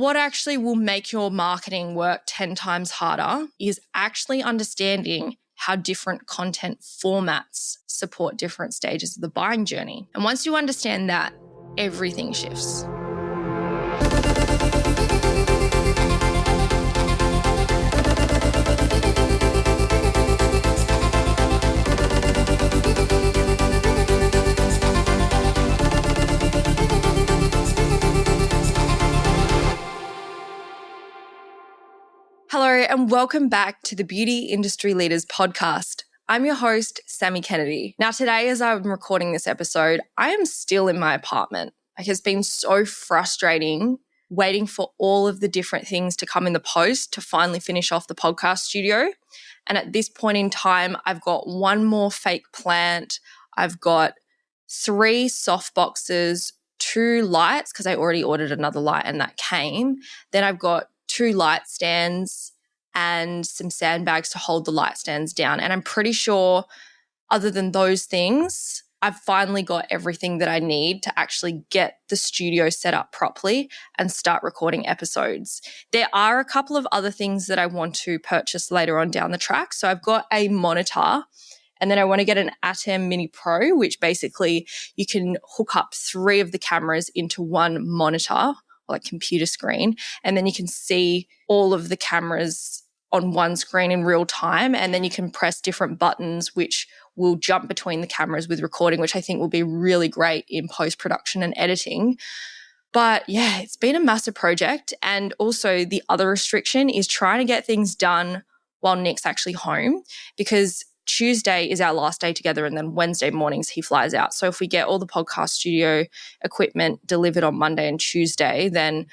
What actually will make your marketing work 10 times harder is actually understanding how different content formats support different stages of the buying journey. And once you understand that, everything shifts. Hello and welcome back to the Beauty Industry Leaders podcast. I'm your host, Sammy Kennedy. Now today, as I'm recording this episode, I am still in my apartment. It has been so frustrating waiting for all of the different things to come in the post to finally finish off the podcast studio. And at this point in time, I've got one more fake plant. I've got 3 soft boxes, 2 lights, because I already ordered another light and that came. Then I've got 2 light stands and some sandbags to hold the light stands down. And I'm pretty sure other than those things, I've finally got everything that I need to actually get the studio set up properly and start recording episodes. There are a couple of other things that I want to purchase later on down the track. So I've got a monitor, and then I want to get an Atem Mini Pro, which basically you can hook up 3 of the cameras into one monitor, like computer screen, and then you can see all of the cameras on one screen in real time, and then you can press different buttons which will jump between the cameras with recording, which I think will be really great in post-production and editing. But yeah, it's been a massive project. And also the other restriction is trying to get things done while Nick's actually home, because Tuesday is our last day together, and then Wednesday mornings he flies out. So if we get all the podcast studio equipment delivered on Monday and Tuesday, then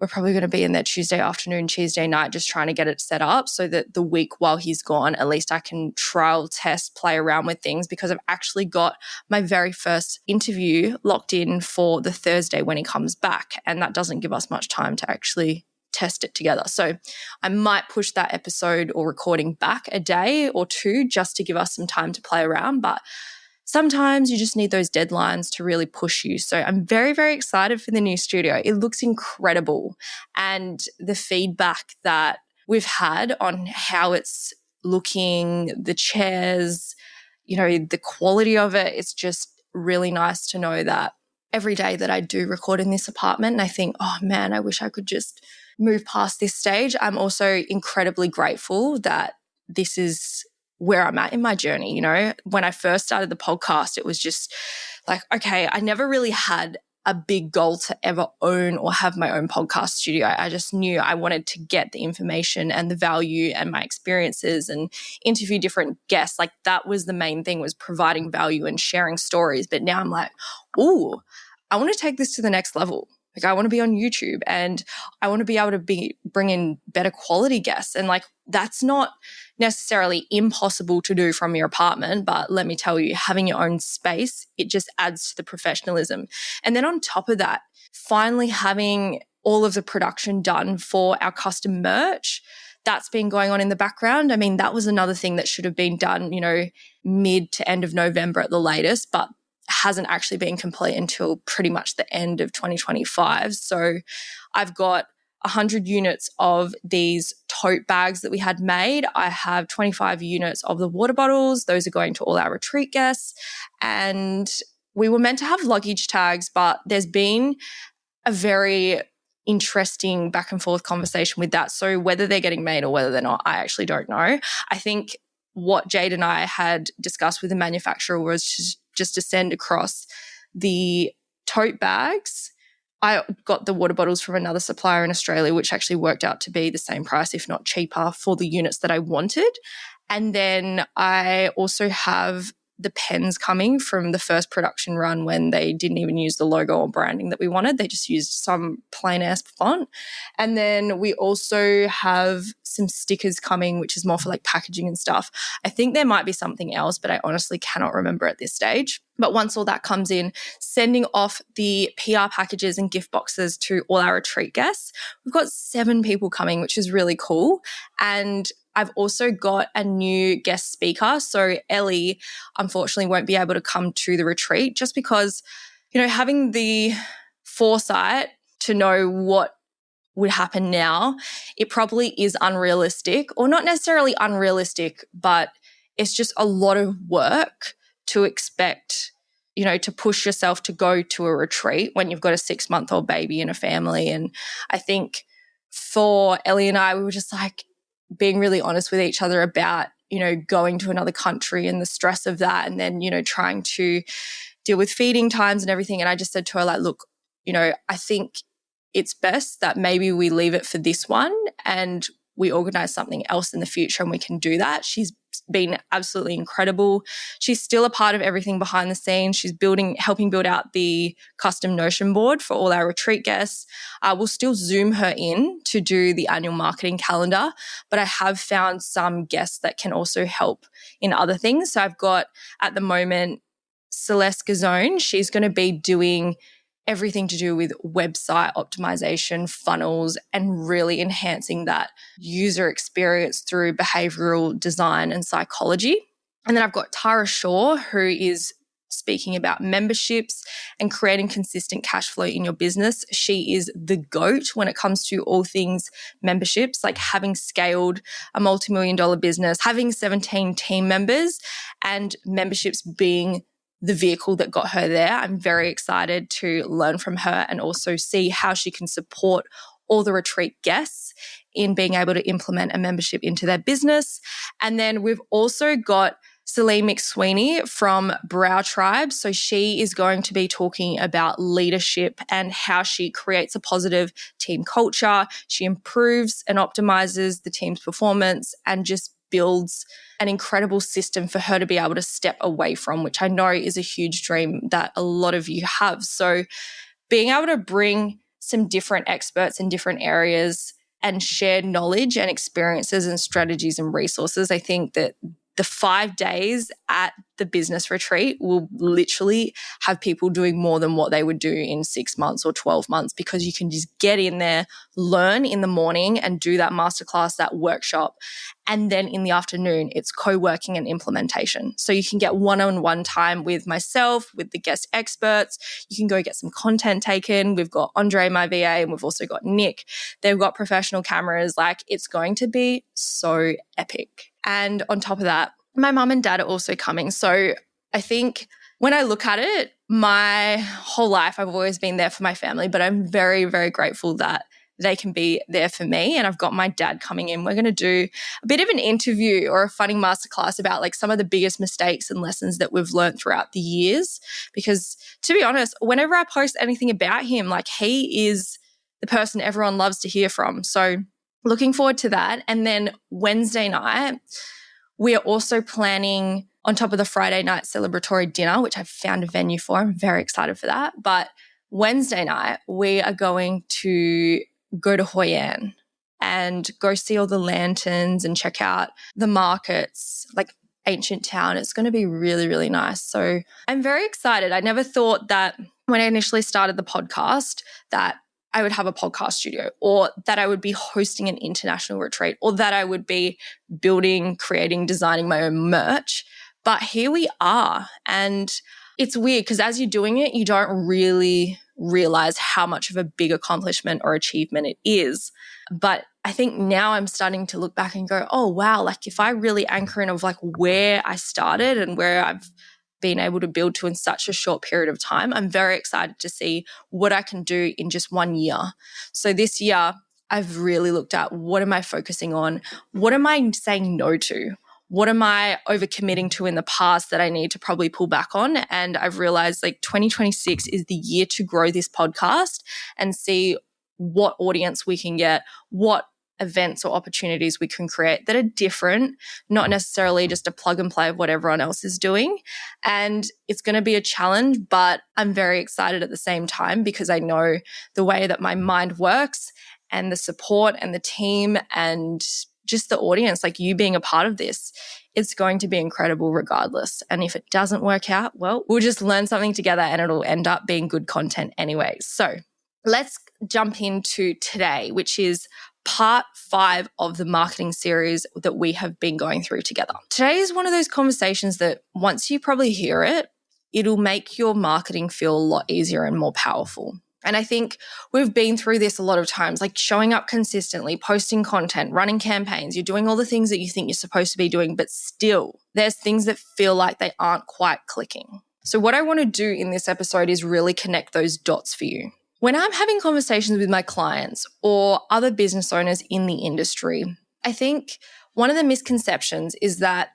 we're probably going to be in there Tuesday afternoon, Tuesday night, just trying to get it set up so that the week while he's gone, at least I can trial, test, play around with things, because I've actually got my very first interview locked in for the Thursday when he comes back, and that doesn't give us much time to actually test it together. So I might push that episode or recording back a day or 2 just to give us some time to play around. But sometimes you just need those deadlines to really push you. So I'm very, very excited for the new studio. It looks incredible. And the feedback that we've had on how it's looking, the chairs, the quality of it, it's just really nice to know that every day that I do record in this apartment and I think, oh man, I wish I could just move past this stage. I'm also incredibly grateful that this is where I'm at in my journey. When I first started the podcast, it was just like, okay, I never really had a big goal to ever own or have my own podcast studio. I just knew I wanted to get the information and the value and my experiences and interview different guests. Like that was the main thing, was providing value and sharing stories. But now I'm like, ooh, I want to take this to the next level. Like I want to be on YouTube and I want to be able to bring in better quality guests. And like that's not necessarily impossible to do from your apartment, but let me tell you, having your own space, it just adds to the professionalism. And then on top of that, finally having all of the production done for our custom merch, that's been going on in the background. I mean, that was another thing that should have been done, mid to end of November at the latest, but hasn't actually been complete until pretty much the end of 2025. So I've got 100 units of these tote bags that we had made. I have 25 units of the water bottles. Those are going to all our retreat guests. And we were meant to have luggage tags, but there's been a very interesting back and forth conversation with that. So whether they're getting made or whether they're not, I actually don't know. I think what Jade and I had discussed with the manufacturer was just to send across the tote bags. I got the water bottles from another supplier in Australia, which actually worked out to be the same price, if not cheaper, for the units that I wanted. And then I also have the pens coming from the first production run when they didn't even use the logo or branding that we wanted. They just used some plain ass font. And then we also have some stickers coming, which is more for like packaging and stuff. I think there might be something else, but I honestly cannot remember at this stage. But once all that comes in, sending off the PR packages and gift boxes to all our retreat guests. We've got 7 people coming, which is really cool. And I've also got a new guest speaker. So Ellie, unfortunately, won't be able to come to the retreat just because, having the foresight to know what would happen now, it probably is unrealistic, or not necessarily unrealistic, but it's just a lot of work to expect, to push yourself to go to a retreat when you've got a 6-month-old baby and a family. And I think for Ellie and I, we were just like being really honest with each other about, going to another country and the stress of that, and then, trying to deal with feeding times and everything. And I just said to her, like, look, I think it's best that maybe we leave it for this one and we organize something else in the future, and we can do that. She's been absolutely incredible. She's still a part of everything behind the scenes. She's helping build out the custom Notion board for all our retreat guests. We'll still Zoom her in to do the annual marketing calendar, but I have found some guests that can also help in other things. So I've got, at the moment, Celeste Gazone. She's going to be doing everything to do with website optimization, funnels, and really enhancing that user experience through behavioral design and psychology. And then I've got Tara Shaw, who is speaking about memberships and creating consistent cash flow in your business. She is the GOAT when it comes to all things memberships, like having scaled a multi-million-dollar business, having 17 team members, and memberships being the vehicle that got her there. I'm very excited to learn from her and also see how she can support all the retreat guests in being able to implement a membership into their business. And then we've also got Celine McSweeney from Brow Tribe. So she is going to be talking about leadership and how she creates a positive team culture. She improves and optimizes the team's performance and just builds an incredible system for her to be able to step away from, which I know is a huge dream that a lot of you have. So being able to bring some different experts in different areas and share knowledge and experiences and strategies and resources, I think that the 5 days at the business retreat will literally have people doing more than what they would do in 6 months or 12 months, because you can just get in there, learn in the morning and do that masterclass, that workshop. And then in the afternoon, it's co-working and implementation. So you can get one-on-one time with myself, with the guest experts. You can go get some content taken. We've got Andre, my VA, and we've also got Nick. They've got professional cameras. Like, it's going to be so epic. And on top of that, my mum and dad are also coming. So I think when I look at it, my whole life, I've always been there for my family, but I'm very, very grateful that they can be there for me. And I've got my dad coming in. We're going to do a bit of an interview or a funny masterclass about like some of the biggest mistakes and lessons that we've learned throughout the years. Because to be honest, whenever I post anything about him, like, he is the person everyone loves to hear from. So looking forward to that. And then Wednesday night, we are also planning, on top of the Friday night celebratory dinner, which I've found a venue for. I'm very excited for that. But Wednesday night, we are going to go to Hoi An and go see all the lanterns and check out the markets, like ancient town. It's going to be really, really nice. So I'm very excited. I never thought that when I initially started the podcast that I would have a podcast studio, or that I would be hosting an international retreat, or that I would be building, creating, designing my own merch. But here we are. And it's weird because as you're doing it, you don't really realize how much of a big accomplishment or achievement it is. But I think now I'm starting to look back and go, oh, wow, like if I really anchor in of like where I started and where I've been able to build to in such a short period of time, I'm very excited to see what I can do in just 1 year. So this year, I've really looked at what am I focusing on? What am I saying no to? What am I overcommitting to in the past that I need to probably pull back on? And I've realized like 2026 is the year to grow this podcast and see what audience we can get, what events or opportunities we can create that are different, not necessarily just a plug and play of what everyone else is doing. And it's going to be a challenge, but I'm very excited at the same time because I know the way that my mind works and the support and the team and just the audience, like you being a part of this, it's going to be incredible regardless. And if it doesn't work out, well, we'll just learn something together and it'll end up being good content anyway. So let's jump into today, which is part 5 of the marketing series that we have been going through together. Today is one of those conversations that once you probably hear it, it'll make your marketing feel a lot easier and more powerful. And I think we've been through this a lot of times, like showing up consistently, posting content, running campaigns. You're doing all the things that you think you're supposed to be doing, but still there's things that feel like they aren't quite clicking. So what I want to do in this episode is really connect those dots for you. When I'm having conversations with my clients or other business owners in the industry, I think one of the misconceptions is that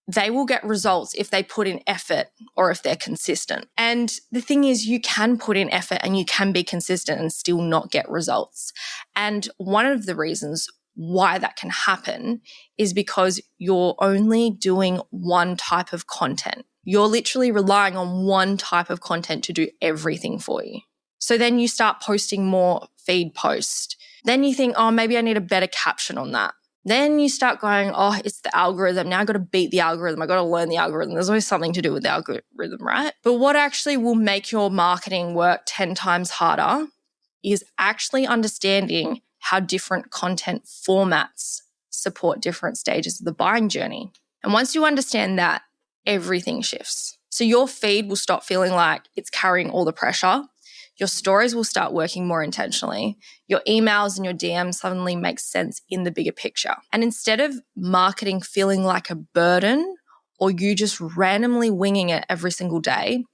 they will get results if they put in effort or if they're consistent. And the thing is, you can put in effort and you can be consistent and still not get results. And one of the reasons why that can happen is because you're only doing one type of content. You're literally relying on one type of content to do everything for you. So then you start posting more feed posts. Then you think, oh, maybe I need a better caption on that. Then you start going, oh, it's the algorithm. Now I've got to beat the algorithm. I've got to learn the algorithm. There's always something to do with the algorithm, right? But what actually will make your marketing work 10 times harder is actually understanding how different content formats support different stages of the buying journey. And once you understand that, everything shifts. So your feed will stop feeling like it's carrying all the pressure. Your stories will start working more intentionally. Your emails and your DMs suddenly make sense in the bigger picture. And instead of marketing feeling like a burden or you just randomly winging it every single day,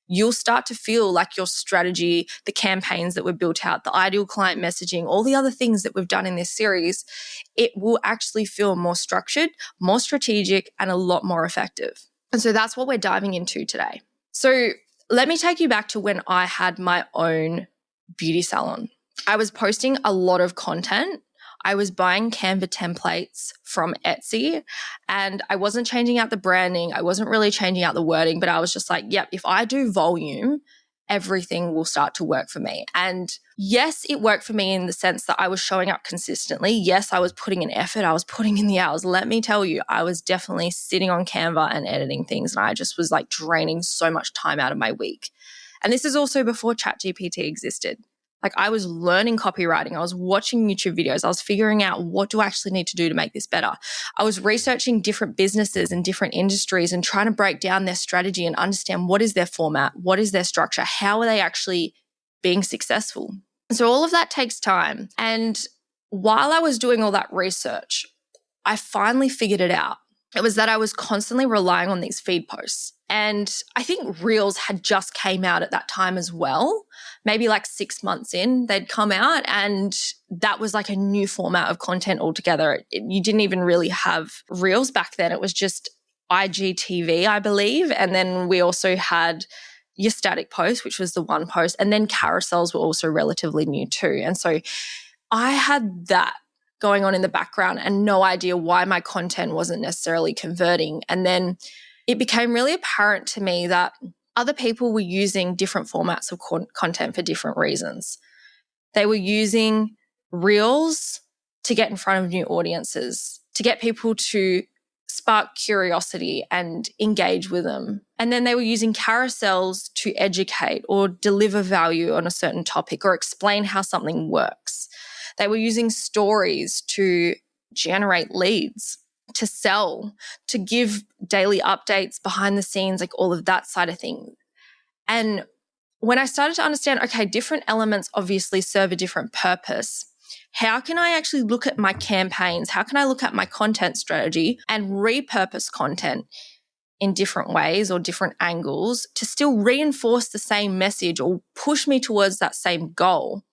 you'll start to feel like your strategy, the campaigns that we've built out, the ideal client messaging, all the other things that we've done in this series, it will actually feel more structured, more strategic, and a lot more effective. And so that's what we're diving into today. So let me take you back to when I had my own beauty salon. I was posting a lot of content. I was buying Canva templates from Etsy and I wasn't changing out the branding. I wasn't really changing out the wording, but I was just like, yep, if I do volume, everything will start to work for me. And yes, it worked for me in the sense that I was showing up consistently. Yes, I was putting in effort. I was putting in the hours. Let me tell you, I was definitely sitting on Canva and editing things. And I just was like draining so much time out of my week. And this is also before ChatGPT existed. Like I was learning copywriting. I was watching YouTube videos. I was figuring out what do I actually need to do to make this better. I was researching different businesses and different industries and trying to break down their strategy and understand what is their format, what is their structure, how are they actually being successful. So all of that takes time. And while I was doing all that research, I finally figured it out. It was that I was constantly relying on these feed posts. And I think Reels had just came out at that time as well. Maybe like 6 months in, they'd come out and that was like a new format of content altogether. You didn't even really have Reels back then. It was just IGTV, I believe. And then we also had your static post, which was the one post. And then carousels were also relatively new too. And so I had that going on in the background and no idea why my content wasn't necessarily converting. And then it became really apparent to me that other people were using different formats of content for different reasons. They were using Reels to get in front of new audiences, to get people to spark curiosity and engage with them. And then they were using carousels to educate or deliver value on a certain topic or explain how something works. They were using stories to generate leads, to sell, to give daily updates behind the scenes, like all of that side of things. And when I started to understand, okay, different elements obviously serve a different purpose. How can I actually look at my campaigns? How can I look at my content strategy and repurpose content in different ways or different angles to still reinforce the same message or push me towards that same goal,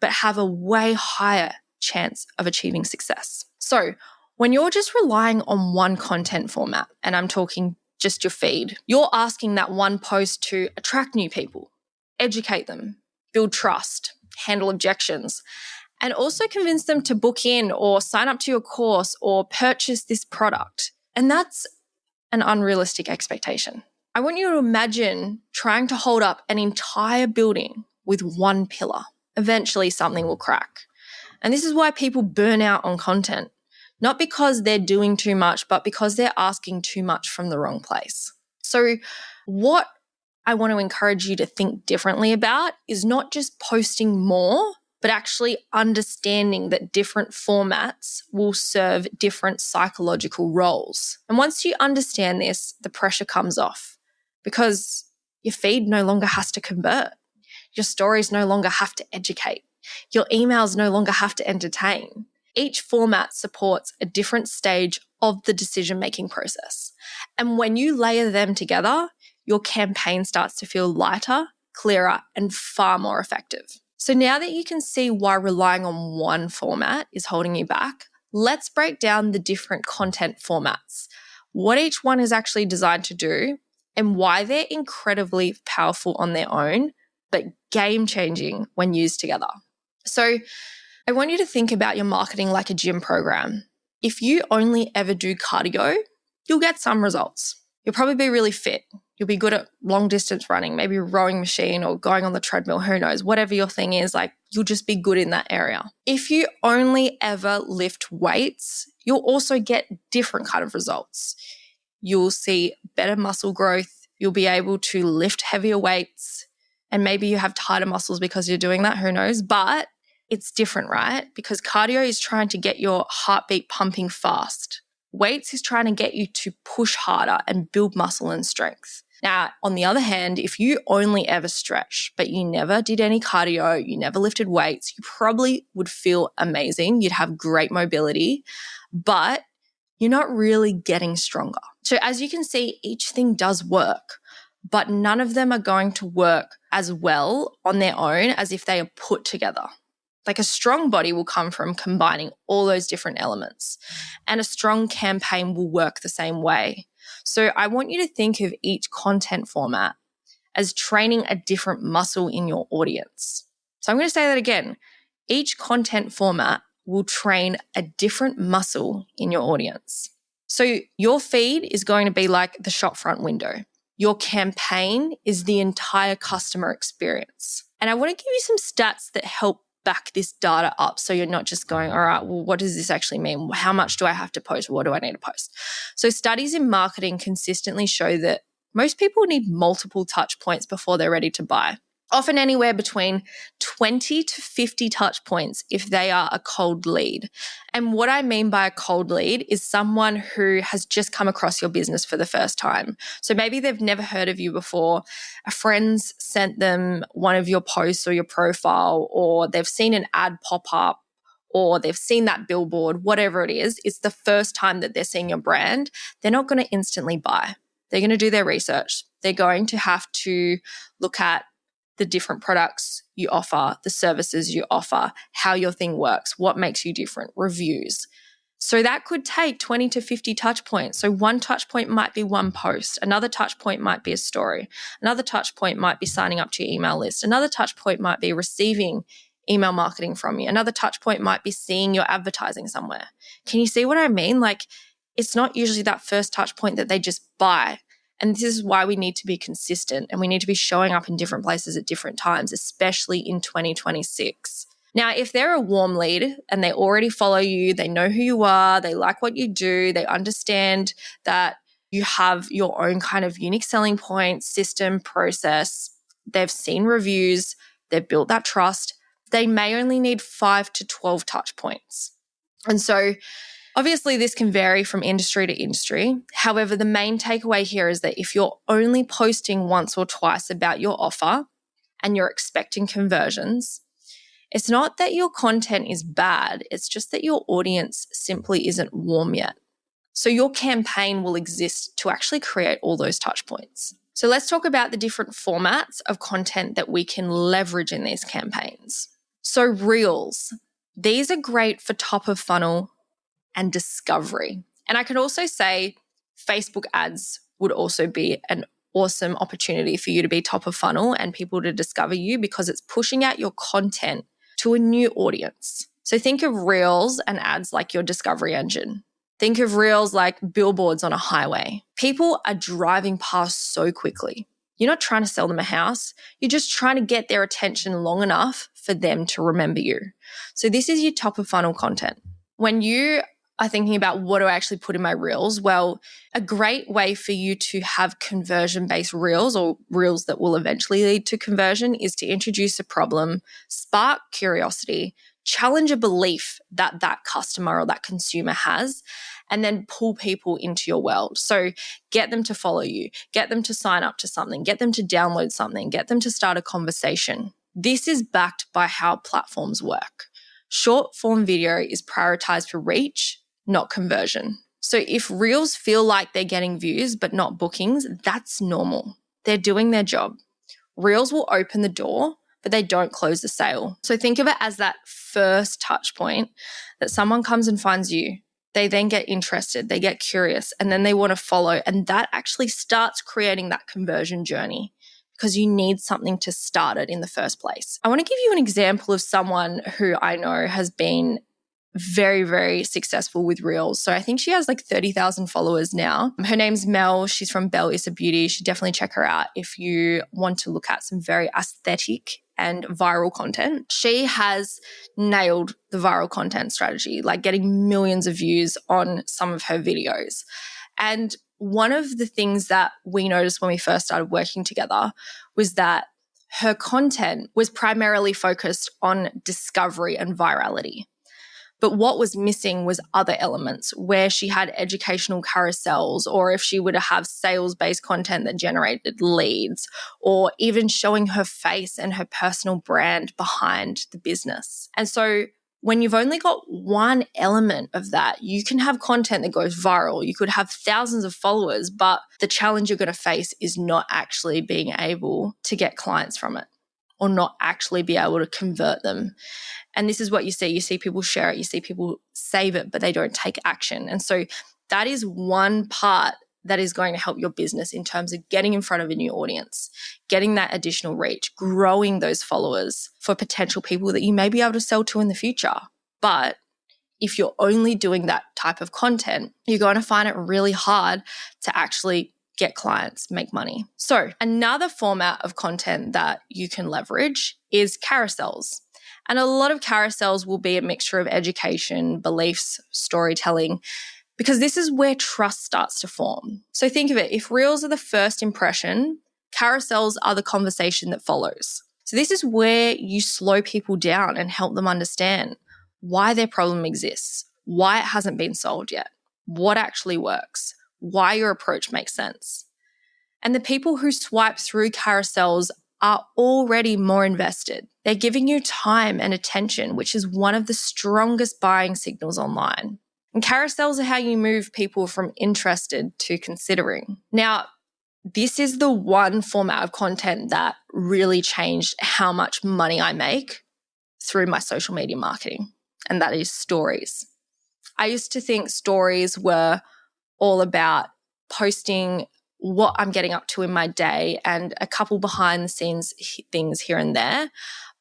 but have a way higher chance of achieving success? So when you're just relying on one content format, and I'm talking just your feed, you're asking that one post to attract new people, educate them, build trust, handle objections, and also convince them to book in or sign up to your course or purchase this product. And that's an unrealistic expectation. I want you to imagine trying to hold up an entire building with one pillar. Eventually something will crack. And this is why people burn out on content. Not because they're doing too much, but because they're asking too much from the wrong place. So what I want to encourage you to think differently about is not just posting more, but actually understanding that different formats will serve different psychological roles. And once you understand this, the pressure comes off because your feed no longer has to convert. Your stories no longer have to educate. Your emails no longer have to entertain. Each format supports a different stage of the decision-making process. And when you layer them together, your campaign starts to feel lighter, clearer, and far more effective. So now that you can see why relying on one format is holding you back, let's break down the different content formats, what each one is actually designed to do, and why they're incredibly powerful on their own, but game-changing when used together. So I want you to think about your marketing like a gym program. If you only ever do cardio, you'll get some results. You'll probably be really fit. You'll be good at long distance running, maybe a rowing machine or going on the treadmill, who knows, whatever your thing is, like you'll just be good in that area. If you only ever lift weights, you'll also get different kind of results. You'll see better muscle growth. You'll be able to lift heavier weights, and maybe you have tighter muscles because you're doing that, who knows, but it's different, right? Because cardio is trying to get your heartbeat pumping fast. Weights is trying to get you to push harder and build muscle and strength. Now, on the other hand, if you only ever stretch, but you never did any cardio, you never lifted weights, you probably would feel amazing. You'd have great mobility, but you're not really getting stronger. So as you can see, each thing does work, but none of them are going to work as well on their own as if they are put together. Like a strong body will come from combining all those different elements, and a strong campaign will work the same way. So I want you to think of each content format as training a different muscle in your audience. So I'm going to say that again. Each content format will train a different muscle in your audience. So your feed is going to be like the shop front window. Your campaign is the entire customer experience. And I want to give you some stats that help back this data up so you're not just going, all right, well, what does this actually mean? How much do I have to post? What do I need to post? So studies in marketing consistently show that most people need multiple touch points before they're ready to buy. Often anywhere between 20 to 50 touch points if they are a cold lead. And what I mean by a cold lead is someone who has just come across your business for the first time. So maybe they've never heard of you before. A friend's sent them one of your posts or your profile, or they've seen an ad pop up, or they've seen that billboard, whatever it is. It's the first time that they're seeing your brand. They're not going to instantly buy. They're going to do their research. They're going to have to look at the different products you offer, the services you offer, how your thing works, what makes you different, reviews. So that could take 20 to 50 touch points. So one touch point might be one post. Another touch point might be a story. Another touch point might be signing up to your email list. Another touch point might be receiving email marketing from you. Another touch point might be seeing your advertising somewhere. Can you see what I mean? Like, it's not usually that first touch point that they just buy. And this is why we need to be consistent, and we need to be showing up in different places at different times, especially in 2026. Now, if they're a warm lead and they already follow you, they know who you are, they like what you do, they understand that you have your own kind of unique selling point, system, process, they've seen reviews, they've built that trust, they may only need 5 to 12 touch points. And so obviously, this can vary from industry to industry. However, the main takeaway here is that if you're only posting once or twice about your offer and you're expecting conversions, it's not that your content is bad, it's just that your audience simply isn't warm yet. So your campaign will exist to actually create all those touch points. So let's talk about the different formats of content that we can leverage in these campaigns. So Reels, these are great for top of funnel and discovery. And I could also say Facebook ads would also be an awesome opportunity for you to be top of funnel and people to discover you, because it's pushing out your content to a new audience. So think of Reels and ads like your discovery engine. Think of Reels like billboards on a highway. People are driving past so quickly. You're not trying to sell them a house. You're just trying to get their attention long enough for them to remember you. So this is your top of funnel content. When you are thinking about what do I actually put in my Reels, well, a great way for you to have conversion-based Reels, or Reels that will eventually lead to conversion, is to introduce a problem, spark curiosity, challenge a belief that that customer or that consumer has, and then pull people into your world. So get them to follow you, get them to sign up to something, get them to download something, get them to start a conversation. This is backed by how platforms work. Short form video is prioritized for reach, not conversion. So if Reels feel like they're getting views but not bookings, that's normal. They're doing their job. Reels will open the door, but they don't close the sale. So think of it as that first touch point that someone comes and finds you. They then get interested, they get curious, and then they want to follow. And that actually starts creating that conversion journey because you need something to start it in the first place. I want to give you an example of someone who I know has been very, very successful with Reels. So I think she has like 30,000 followers now. Her name's Mel. She's from Belle Issa Beauty. You should definitely check her out if you want to look at some very aesthetic and viral content. She has nailed the viral content strategy, like getting millions of views on some of her videos. And one of the things that we noticed when we first started working together was that her content was primarily focused on discovery and virality. But what was missing was other elements where she had educational carousels, or if she were to have sales-based content that generated leads, or even showing her face and her personal brand behind the business. And so when you've only got one element of that, you can have content that goes viral. You could have thousands of followers, but the challenge you're going to face is not actually being able to get clients from it, or not actually be able to convert them. And this is what you see. You see people share it, you see people save it, but they don't take action. And so that is one part that is going to help your business in terms of getting in front of a new audience, getting that additional reach, growing those followers for potential people that you may be able to sell to in the future. But if you're only doing that type of content, you're going to find it really hard to actually get clients, make money. So another format of content that you can leverage is carousels. And a lot of carousels will be a mixture of education, beliefs, storytelling, because this is where trust starts to form. So think of it, if Reels are the first impression, carousels are the conversation that follows. So this is where you slow people down and help them understand why their problem exists, why it hasn't been solved yet, what actually works, why your approach makes sense. And the people who swipe through carousels are already more invested. They're giving you time and attention, which is one of the strongest buying signals online. And carousels are how you move people from interested to considering. Now, this is the one format of content that really changed how much money I make through my social media marketing, and that is stories. I used to think stories were all about posting what I'm getting up to in my day and a couple behind the scenes things here and there.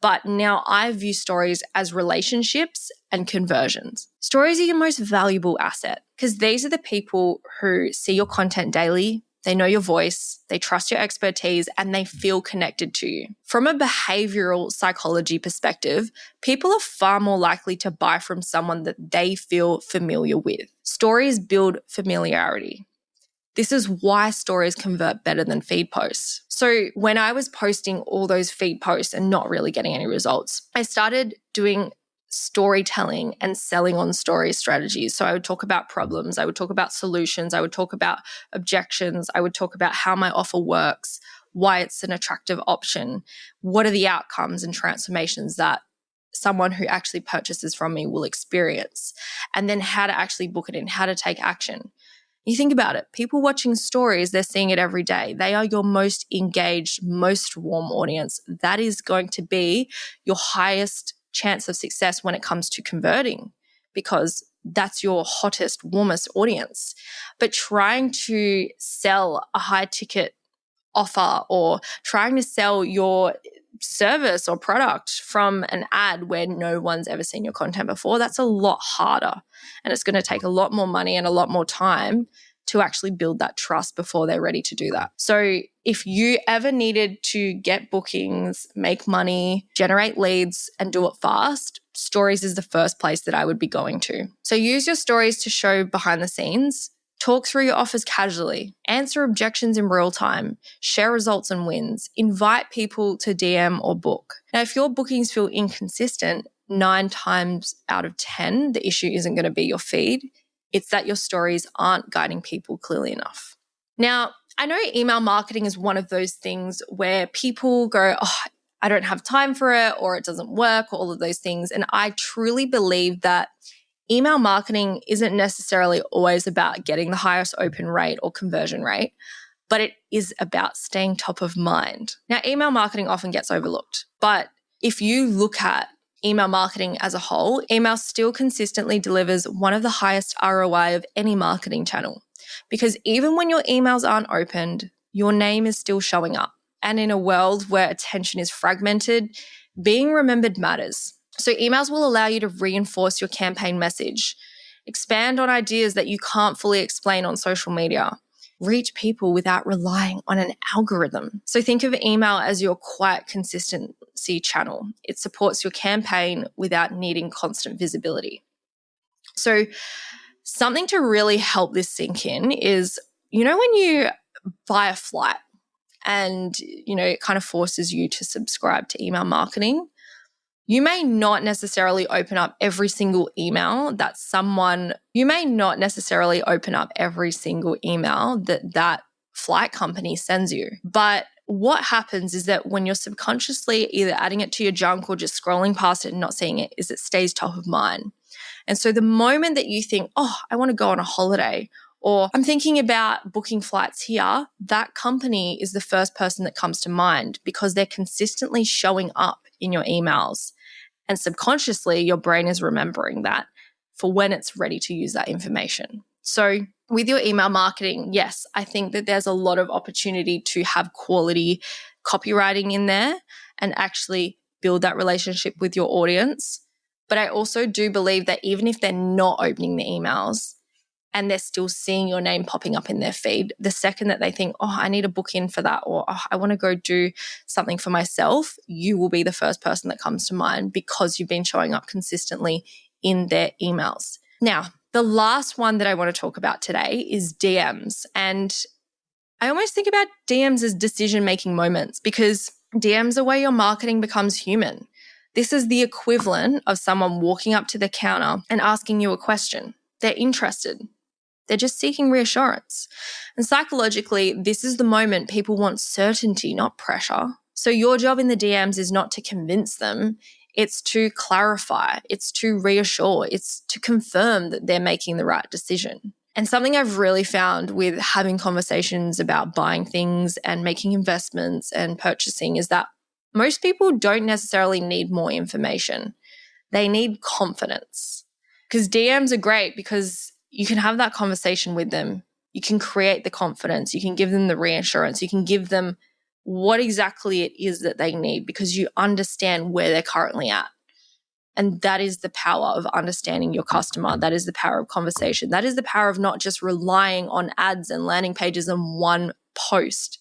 But now I view stories as relationships and conversions. Stories are your most valuable asset because these are the people who see your content daily, they know your voice, they trust your expertise, and they feel connected to you. From a behavioral psychology perspective, people are far more likely to buy from someone that they feel familiar with. Stories build familiarity. This is why stories convert better than feed posts. So when I was posting all those feed posts and not really getting any results, I started doing storytelling and selling on story strategies. So I would talk about problems, I would talk about solutions, I would talk about objections, I would talk about how my offer works, why it's an attractive option, what are the outcomes and transformations that someone who actually purchases from me will experience, and then how to actually book it in, how to take action. You think about it, people watching stories, they're seeing it every day. They are your most engaged, most warm audience. That is going to be your highest chance of success when it comes to converting, because that's your hottest, warmest audience. But trying to sell a high ticket offer or trying to sell your service or product from an ad where no one's ever seen your content before, that's a lot harder. And it's going to take a lot more money and a lot more time to actually build that trust before they're ready to do that. So if you ever needed to get bookings, make money, generate leads, and do it fast, stories is the first place that I would be going to. So use your stories to show behind the scenes, talk through your offers casually, answer objections in real time, share results and wins, invite people to DM or book. Now, if your bookings feel inconsistent, 9 times out of 10, the issue isn't going to be your feed. It's that your stories aren't guiding people clearly enough. Now, I know email marketing is one of those things where people go, oh, I don't have time for it, or it doesn't work, or all of those things. And I truly believe that email marketing isn't necessarily always about getting the highest open rate or conversion rate, but it is about staying top of mind. Now, email marketing often gets overlooked, but if you look at email marketing as a whole, email still consistently delivers one of the highest ROI of any marketing channel, because even when your emails aren't opened, your name is still showing up. And in a world where attention is fragmented, being remembered matters. So emails will allow you to reinforce your campaign message, expand on ideas that you can't fully explain on social media, reach people without relying on an algorithm. So think of email as your quiet consistency channel. It supports your campaign without needing constant visibility. So something to really help this sink in is, when you buy a flight and, it kind of forces you to subscribe to email marketing, you may not necessarily open up every single email that flight company sends you. But what happens is that when you're subconsciously either adding it to your junk or just scrolling past it and not seeing it, is it stays top of mind. And so the moment that you think, I want to go on a holiday, or I'm thinking about booking flights here, that company is the first person that comes to mind because they're consistently showing up in your emails. And subconsciously, your brain is remembering that for when it's ready to use that information. So with your email marketing, yes, I think that there's a lot of opportunity to have quality copywriting in there and actually build that relationship with your audience. But I also do believe that even if they're not opening the emails and they're still seeing your name popping up in their feed, the second that they think, I need to book in for that, or I want to go do something for myself, you will be the first person that comes to mind because you've been showing up consistently in their emails. Now, the last one that I want to talk about today is DMs. And I almost think about DMs as decision-making moments because DMs are where your marketing becomes human. This is the equivalent of someone walking up to the counter and asking you a question. They're interested. They're just seeking reassurance. And psychologically, this is the moment people want certainty, not pressure. So your job in the DMs is not to convince them. It's to clarify. It's to reassure. It's to confirm that they're making the right decision. And something I've really found with having conversations about buying things and making investments and purchasing is that most people don't necessarily need more information. They need confidence. Because DMs are great because you can have that conversation with them. You can create the confidence. You can give them the reassurance. You can give them what exactly it is that they need because you understand where they're currently at. And that is the power of understanding your customer. That is the power of conversation. That is the power of not just relying on ads and landing pages and one post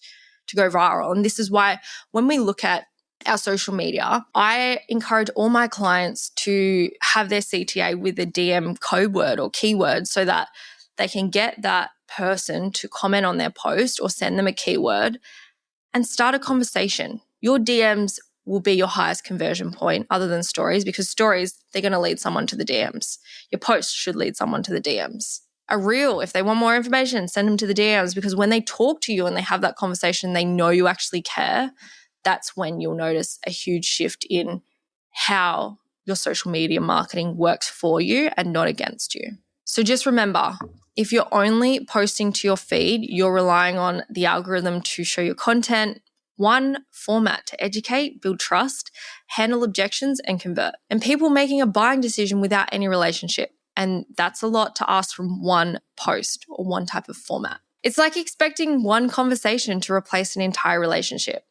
to go viral. And this is why when we look at our social media, I encourage all my clients to have their CTA with a DM code word or keyword so that they can get that person to comment on their post or send them a keyword and start a conversation. Your DMs will be your highest conversion point other than stories because stories, they're going to lead someone to the DMs. Your post should lead someone to the DMs. A reel, if they want more information, send them to the DMs because when they talk to you and they have that conversation, they know you actually care. That's when you'll notice a huge shift in how your social media marketing works for you and not against you. So just remember, if you're only posting to your feed, you're relying on the algorithm to show your content, one format to educate, build trust, handle objections, and convert. And people making a buying decision without any relationship. And that's a lot to ask from one post or one type of format. It's like expecting one conversation to replace an entire relationship.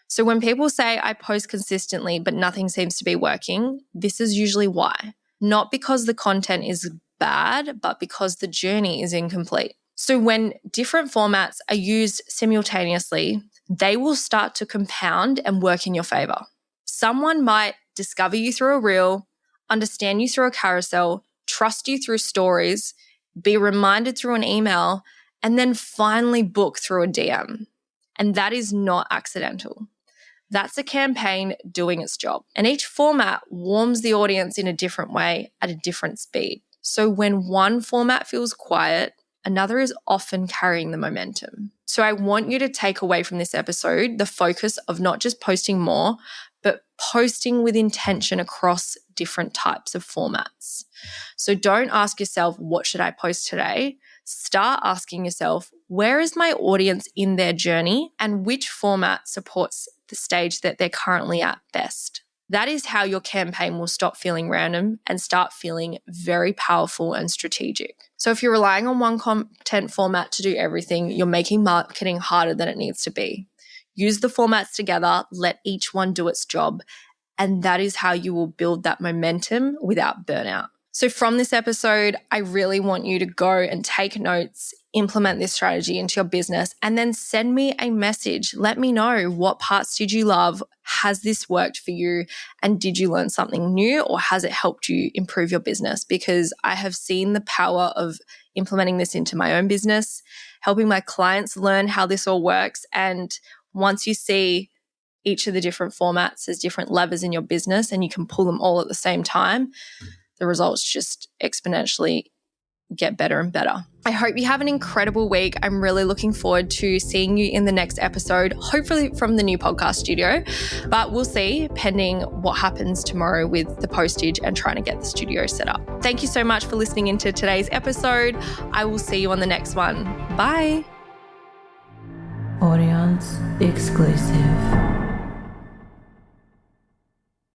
So when people say I post consistently but nothing seems to be working, this is usually why. Not because the content is bad, but because the journey is incomplete. So when different formats are used simultaneously, they will start to compound and work in your favor. Someone might discover you through a reel, understand you through a carousel, trust you through stories, be reminded through an email, and then finally book through a DM. And that is not accidental. That's a campaign doing its job. And each format warms the audience in a different way at a different speed. So when one format feels quiet, another is often carrying the momentum. So I want you to take away from this episode the focus of not just posting more, but posting with intention across different types of formats. So don't ask yourself, what should I post today? Start asking yourself, where is my audience in their journey and which format supports the stage that they're currently at best? That is how your campaign will stop feeling random and start feeling very powerful and strategic. So if you're relying on one content format to do everything, you're making marketing harder than it needs to be. Use the formats together, let each one do its job, and that is how you will build that momentum without burnout. So from this episode, I really want you to go and take notes, implement this strategy into your business, and then send me a message. Let me know, what parts did you love? Has this worked for you? And did you learn something new, or has it helped you improve your business? Because I have seen the power of implementing this into my own business, helping my clients learn how this all works. And once you see each of the different formats as different levers in your business and you can pull them all at the same time, the results just exponentially get better and better. I hope you have an incredible week. I'm really looking forward to seeing you in the next episode, hopefully from the new podcast studio, but we'll see pending what happens tomorrow with the postage and trying to get the studio set up. Thank you so much for listening into today's episode. I will see you on the next one. Bye. Audience exclusive.